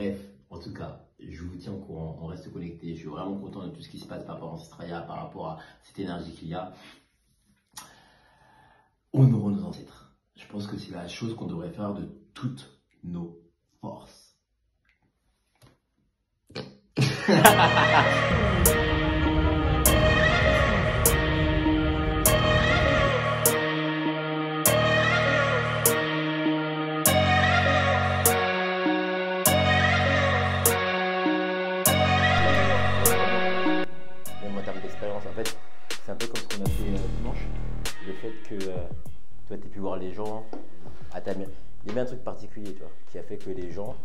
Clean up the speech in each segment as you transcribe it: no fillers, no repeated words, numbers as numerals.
Bref, en tout cas, je vous tiens au courant, on reste connecté. Je suis vraiment content de tout ce qui se passe par rapport à Ancestraya, par rapport à cette énergie qu'il y a. Honorons nos ancêtres. Je pense que c'est la chose qu'on devrait faire de toutes nos forces. Même en termes d'expérience, en fait, c'est un peu comme ce qu'on a fait dimanche. Le fait que toi, tu aies pu voir les gens à ta mère. Il y avait un truc particulier, toi, qui a fait que les gens,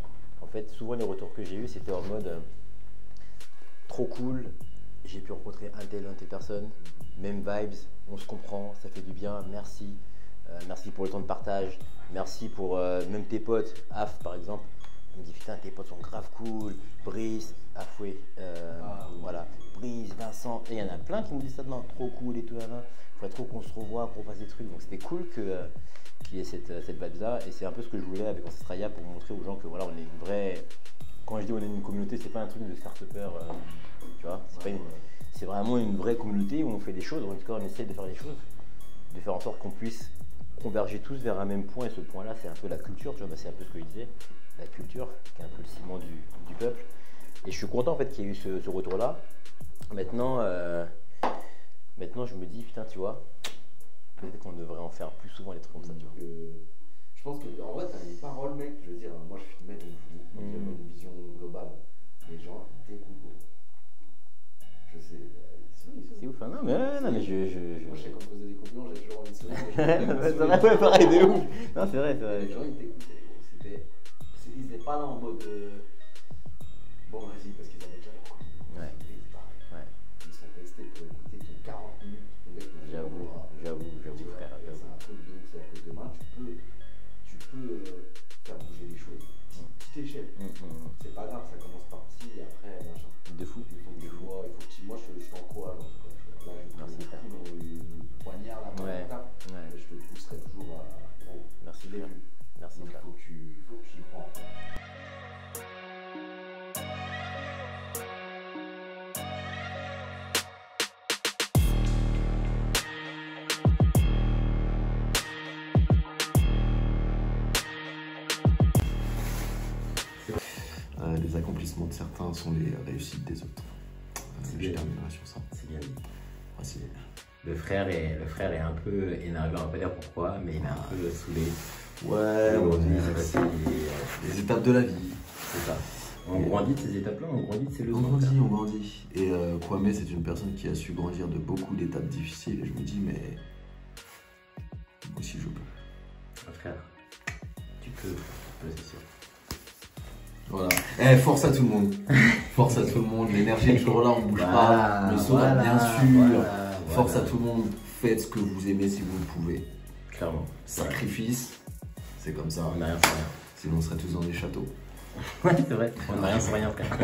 en fait, souvent les retours que j'ai eu, c'était en mode trop cool, j'ai pu rencontrer un tel personne, même vibes, on se comprend, ça fait du bien, merci. Merci pour le temps de partage, merci pour même tes potes, Af par exemple. Il me dit putain, tes potes sont grave cool, Brice, Afoué, voilà, Brice, Vincent, et il y en a plein qui me disent ça, non, trop cool et tout, il faudrait trop qu'on se revoie, qu'on fasse des trucs, donc c'était cool qu'il y ait cette vibe là, et c'est un peu ce que je voulais avec Ancestraya pour montrer aux gens que voilà, on est une vraie, quand je dis on est une communauté, c'est pas un truc de start-upper, tu vois, c'est vraiment une vraie communauté où on fait des choses, en tout cas on essaie de faire des choses, de faire en sorte qu'on puisse converger tous vers un même point, et ce point là c'est un peu la culture, tu vois, c'est un peu ce que je disais, la culture qui est un peu le ciment du peuple, et je suis content en fait qu'il y ait eu ce retour là. Maintenant je me dis putain, tu vois, peut-être qu'on devrait en faire plus souvent des trucs comme ça, tu vois. Je pense que en vrai t'as les paroles, mec, je veux dire, moi je filmais donc je vous donne une vision globale, les gens ils t'écoutent, gros. Je sais, c'est ouf, hein. Non mais moi je sais quand vous avez des compliments, j'ai toujours envie de sourire. C'est vrai, pareil, de ouf. Non c'est vrai, les gens ils t'écoutaient, gros, ils étaient pas là en mode bon vas-y, parce qu'ils avaient déjà leur compliments. Ouais. Ouais. Ils sont restés pour écouter ton 40 minutes. J'avoue frère. C'est un truc de ouf, c'est-à-dire que demain tu peux faire bouger les choses. Petite échelle. C'est pas grave, ça commence par petit et après machin. De fou. Moi je t'encourage en tout cas. Là je te le poignard là, mais je te pousserai toujours à gros. Merci frère. Merci frère. Il faut que tu y crois. Les accomplissements de certains sont les réussites des autres. Je terminerai sur ça. C'est bien dit. Voici. Le frère est un peu énervé, on va pas dire pourquoi, mais il est un peu saoulé. Ouais, les étapes de la vie. C'est ça. On grandit de ces étapes-là, on grandit de ces leçons. On grandit. Et Kwame, c'est une personne qui a su grandir de beaucoup d'étapes difficiles. Et je me dis, mais moi aussi je peux. Frère, tu peux, c'est sûr. Voilà. Force à tout le monde. Force à tout le monde. L'énergie est toujours là, on bouge pas. Le soir, bien sûr. Force à tout le monde. Faites ce que vous aimez si vous le pouvez. Clairement. Sacrifice, c'est comme ça. On n'a rien sans rien. Sinon, on serait tous dans des châteaux. Ouais, c'est vrai. On n'a rien sans rien, frère.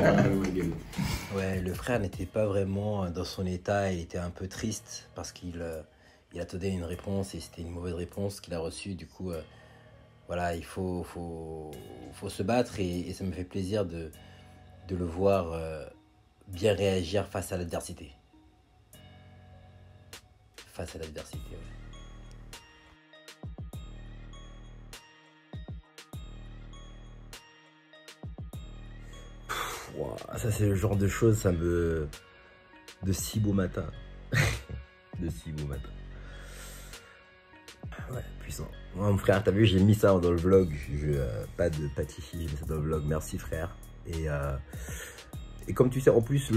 Ouais, le frère n'était pas vraiment dans son état. Il était un peu triste parce qu'il attendait une réponse et c'était une mauvaise réponse qu'il a reçue. Du coup, voilà, il faut se battre et ça me fait plaisir de le voir bien réagir face à l'adversité. Face à l'adversité, ouais. Wow, ça c'est le genre de choses, ça me... De si beau matin. De si beau matin. Ouais, puissant. Ouais, mon frère, t'as vu, j'ai mis ça dans le vlog. Pas de pâtisserie, j'ai mis ça dans le vlog. Merci frère. Et comme tu sais, en plus,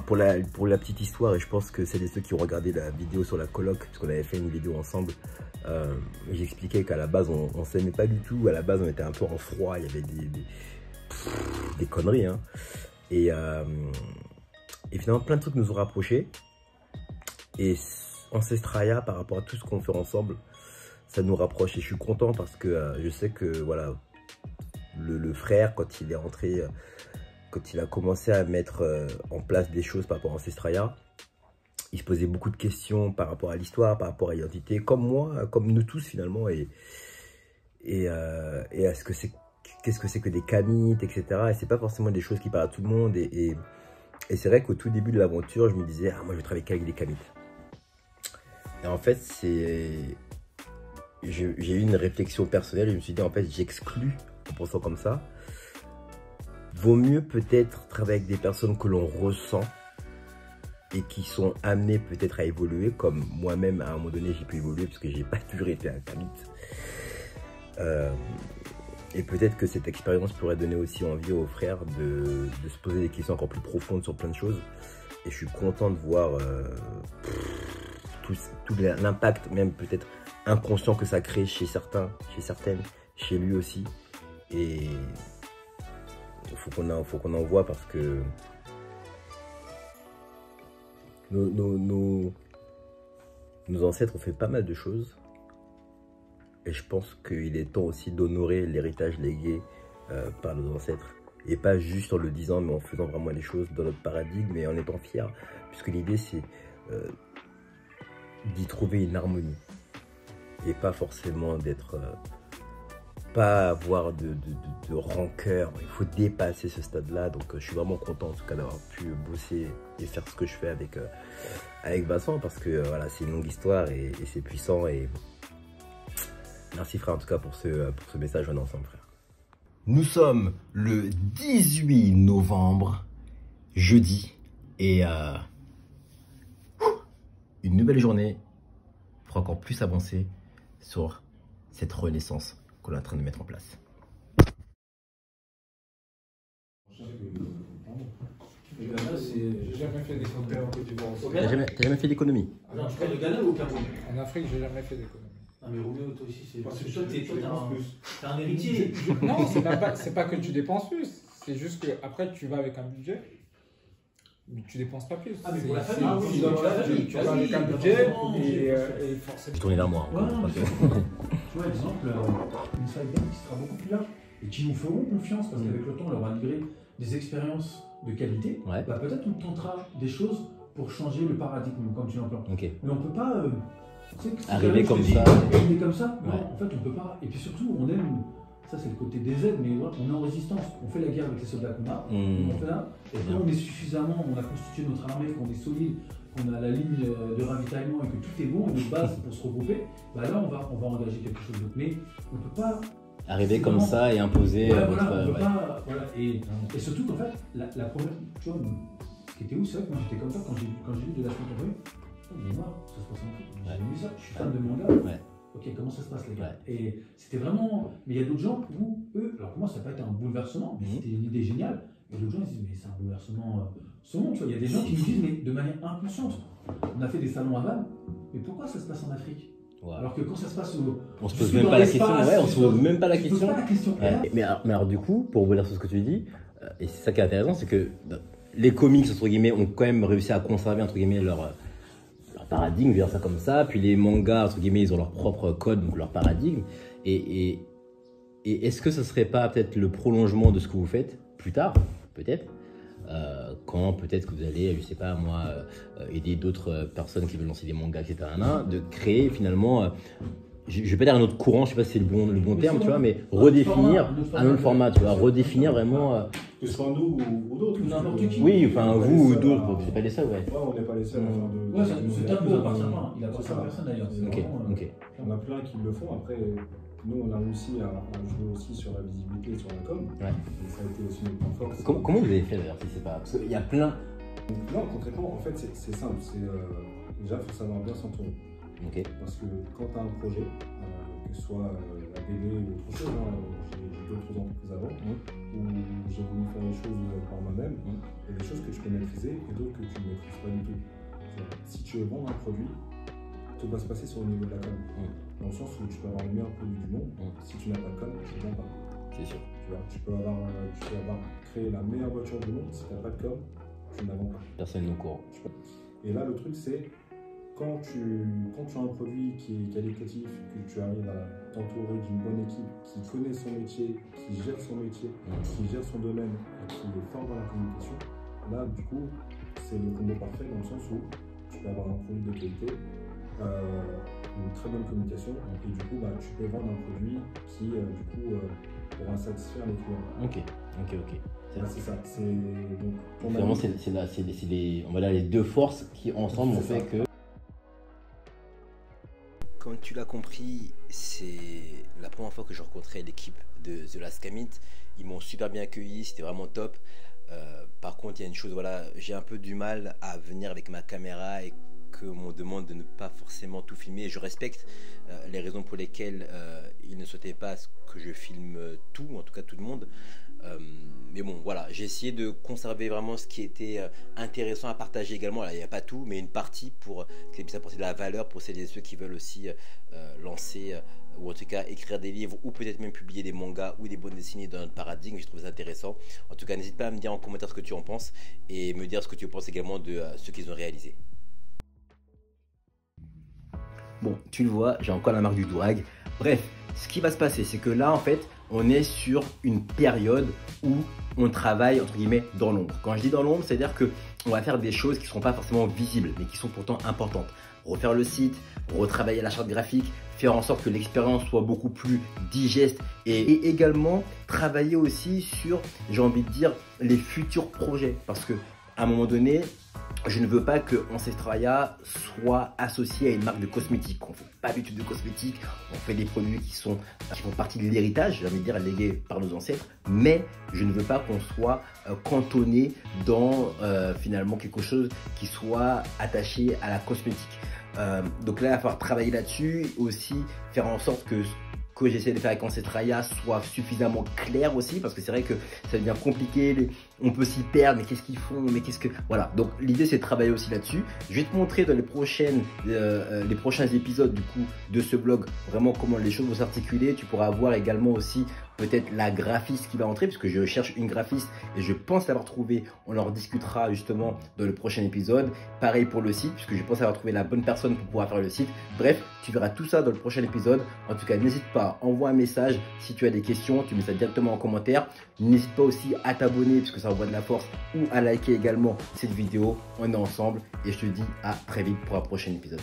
pour la petite histoire, et je pense que c'est ceux qui ont regardé la vidéo sur la coloc, parce qu'on avait fait une vidéo ensemble, j'expliquais qu'à la base, on s'aimait pas du tout. À la base, on était un peu en froid, il y avait des conneries, hein. Et finalement, plein de trucs nous ont rapprochés. Et Ancestraya, par rapport à tout ce qu'on fait ensemble, ça nous rapproche. Et je suis content parce que je sais que, voilà, le frère, quand il est rentré... Quand il a commencé à mettre en place des choses par rapport à Ancestraya, il se posait beaucoup de questions par rapport à l'histoire, par rapport à l'identité, comme moi, comme nous tous finalement, et à ce que c'est qu'est-ce que c'est que des kamites, etc. Et c'est pas forcément des choses qui parlent à tout le monde. Et c'est vrai qu'au tout début de l'aventure, je me disais, ah, moi je vais travailler qu'avec des kamites. Et en fait, j'ai eu une réflexion personnelle et je me suis dit, en fait, j'exclus en pensant comme ça. Vaut mieux peut-être travailler avec des personnes que l'on ressent et qui sont amenées peut-être à évoluer, comme moi-même à un moment donné j'ai pu évoluer parce que j'ai pas toujours été un kamite. Et peut-être que cette expérience pourrait donner aussi envie aux frères de se poser des questions encore plus profondes sur plein de choses. Et je suis content de voir tout l'impact, même peut-être inconscient que ça crée chez certains, chez certaines, chez lui aussi. Et il faut qu'on en voit parce que nos ancêtres ont fait pas mal de choses. Et je pense qu'il est temps aussi d'honorer l'héritage légué par nos ancêtres. Et pas juste en le disant, mais en faisant vraiment les choses dans notre paradigme et en étant fiers. Puisque l'idée, c'est d'y trouver une harmonie. Et pas forcément d'être... pas avoir de rancœur. Il faut dépasser ce stade-là. Donc je suis vraiment content en tout cas d'avoir pu bosser et faire ce que je fais avec Vincent. Parce que voilà, c'est une longue histoire et c'est puissant. Et merci frère en tout cas pour ce message. On est ensemble frère. Nous sommes le 18 novembre, jeudi. Et une nouvelle journée pour encore plus avancer sur cette renaissance qu'on est en train de mettre en place. Le Ghana, j'ai jamais fait d'économie en Côte d'Ivoire. T'as jamais fait d'économie? Non, tu fais le Ghana ou au Cameroun? En Afrique, j'ai jamais fait d'économie. Ah mais Roméo, toi aussi, c'est... Parce que toi, t'es un héritier. Non, c'est pas que tu dépenses plus. C'est juste que après tu vas avec un budget. Mais tu dépenses pas plus. Ah mais pour la famille, tu vas avec un budget et forcément... Je tournais vers moi. Ouais, non, tu vois, exemple, une side bank qui sera beaucoup plus large et qui nous feront confiance parce qu'avec le temps, on leur a livré des expériences de qualité. Ouais. Bah, peut-être on tentera des choses pour changer le paradigme, comme tu l'emploies. Ok. Mais on peut pas arriver comme ça. Arriver comme ça. Ouais. Non, en fait, on peut pas. Et puis surtout, on aime. Ça, c'est le côté des aides, mais voilà, on est en résistance. On fait la guerre avec les soldats qu'on a. On fait là. Et quand on est suffisamment, on a constitué notre armée, qu'on est solide, qu'on a la ligne de ravitaillement et que tout est bon, une base pour se regrouper, bah là, on va engager quelque chose d'autre. Mais on peut pas. Arriver comme ça et imposer voilà, votre... on peut pas, voilà. Et surtout qu'en fait, la première. Tu vois, ce qui était où, c'est vrai que moi j'étais comme ça quand j'ai lu de la semaine tombée. Mais moi, ça se passe en Afrique. J'ai lu ça, je suis fan de manga. Ouais. Ok, comment ça se passe les gars? Ouais. Et c'était vraiment. Mais il y a d'autres gens où, eux, alors pour moi, ça n'a pas été un bouleversement, mais c'était une idée géniale. Et d'autres gens, ils disent, mais c'est un bouleversement saumon, tu vois. Il y a des gens qui nous disent, mais de manière inconsciente. On a fait des salons à Vannes, mais pourquoi ça se passe en Afrique? Wow. Alors que quand ça se passe on se pose même pas la question. Ouais, on se pose même pas la question. Ouais. Mais alors du coup, pour revenir sur ce que tu dis, et c'est ça qui est intéressant, c'est que les comics, entre guillemets, ont quand même réussi à conserver, entre guillemets, leur paradigme, je veux dire ça comme ça. Puis les mangas, entre guillemets, ils ont leur propre code, donc leur paradigme. Et est-ce que ça serait pas peut-être le prolongement de ce que vous faites plus tard, peut-être, quand peut-être que vous allez, je sais pas moi, aider d'autres personnes qui veulent lancer des mangas, etc., de créer finalement, je vais pas dire un autre courant, je sais pas si c'est le bon terme, tu vois, mais redéfinir un autre format, tu vois, redéfinir vraiment. Que ce soit nous ou d'autres. N'importe qui. Oui, enfin vous ou d'autres, vous n'êtes pas les seuls, ouais. Ouais, on n'est pas les seuls à faire de. Ouais, ce terme nous appartient pas. Il appartient à personne d'ailleurs. Ok. On a plein qui le font. Après, nous, on a réussi à jouer aussi sur la visibilité et sur la com. Ouais. Et ça a été aussi notre point fort. Comment vous avez fait d'ailleurs, si c'est pas. Parce qu'il y a plein. Non, concrètement, en fait, c'est simple. Déjà, il faut savoir bien s'entourer. Ok. Parce que quand tu as un projet, que ce soit la BD ou autre chose, j'ai d'autres entreprises avant, où j'ai voulu faire les choses par moi-même, il y a des choses que tu peux maîtriser et d'autres que tu ne maîtrises pas du tout. Si tu veux vendre un produit, tout va se passer sur le niveau de la com. Dans le sens où tu peux avoir le meilleur produit du monde, si tu n'as pas de com, tu ne vends pas. C'est sûr. Tu peux avoir créé la meilleure voiture du monde, si tu n'as pas de com, tu ne la vends pas. Personne n'est au courant. Et là, le truc, c'est quand tu as un produit qui est qualitatif, que tu arrives à t'entourer d'une bonne équipe qui connaît son métier, qui gère son métier, qui gère son domaine et qui est fort dans la communication, là, du coup, c'est le combo parfait dans le sens où tu peux avoir un produit de qualité, une très bonne communication et du coup, tu peux vendre un produit qui, pour satisfaire les clients. Ok. Ouais, c'est ça. C'est donc ton Finalement, ami- c'est les, on va dire les deux forces qui ensemble ont C'est fait ça. que. Comme tu l'as compris, c'est la première fois que je rencontrais l'équipe de The Last Commit. Ils m'ont super bien accueilli, c'était vraiment top. Par contre, il y a une chose, voilà, j'ai un peu du mal à venir avec ma caméra et qu'on me demande de ne pas forcément tout filmer. Je respecte les raisons pour lesquelles ils ne souhaitaient pas que je filme tout, en tout cas tout le monde. Mais bon, voilà, j'ai essayé de conserver vraiment ce qui était intéressant à partager également. Là, il n'y a pas tout, mais une partie pour que ça puisse apporter de la valeur pour celles et ceux qui veulent aussi lancer ou en tout cas écrire des livres ou peut-être même publier des mangas ou des bandes dessinées dans notre paradigme. Je trouve ça intéressant. En tout cas, n'hésite pas à me dire en commentaire ce que tu en penses et me dire ce que tu penses également de ce qu'ils ont réalisé. Bon, tu le vois, j'ai encore la marque du dourag. Bref, ce qui va se passer, c'est que là, en fait, on est sur une période où on travaille, entre guillemets, dans l'ombre. Quand je dis dans l'ombre, c'est-à-dire qu'on va faire des choses qui ne seront pas forcément visibles, mais qui sont pourtant importantes. Refaire le site, retravailler la charte graphique, faire en sorte que l'expérience soit beaucoup plus digeste et également travailler aussi sur, j'ai envie de dire, les futurs projets. Parce que à un moment donné, je ne veux pas que Ancestralia soit associé à une marque de cosmétiques. On ne fait pas du tout de cosmétiques, on fait des produits qui font partie de l'héritage, j'ai envie de dire légué par nos ancêtres, mais je ne veux pas qu'on soit cantonné dans finalement quelque chose qui soit attaché à la cosmétique. Donc là, il va falloir travailler là-dessus, aussi faire en sorte que j'essaie de faire avec Ancestralia soit suffisamment clair aussi, parce que c'est vrai que ça devient compliqué, on peut s'y perdre, mais qu'est-ce qu'ils font, mais qu'est-ce que... Voilà, donc l'idée c'est de travailler aussi là-dessus. Je vais te montrer dans les prochains épisodes du coup de ce blog vraiment comment les choses vont s'articuler. Tu pourras voir également aussi peut-être la graphiste qui va entrer, puisque je cherche une graphiste et je pense l'avoir trouvé. On en rediscutera justement dans le prochain épisode. Pareil pour le site, puisque je pense avoir trouvé la bonne personne pour pouvoir faire le site. Bref, tu verras tout ça dans le prochain épisode. En tout cas, n'hésite pas, envoie un message si tu as des questions, tu mets ça directement en commentaire. N'hésite pas aussi à t'abonner, puisque ça envoie de la force, ou à liker également cette vidéo. On est ensemble et je te dis à très vite pour un prochain épisode.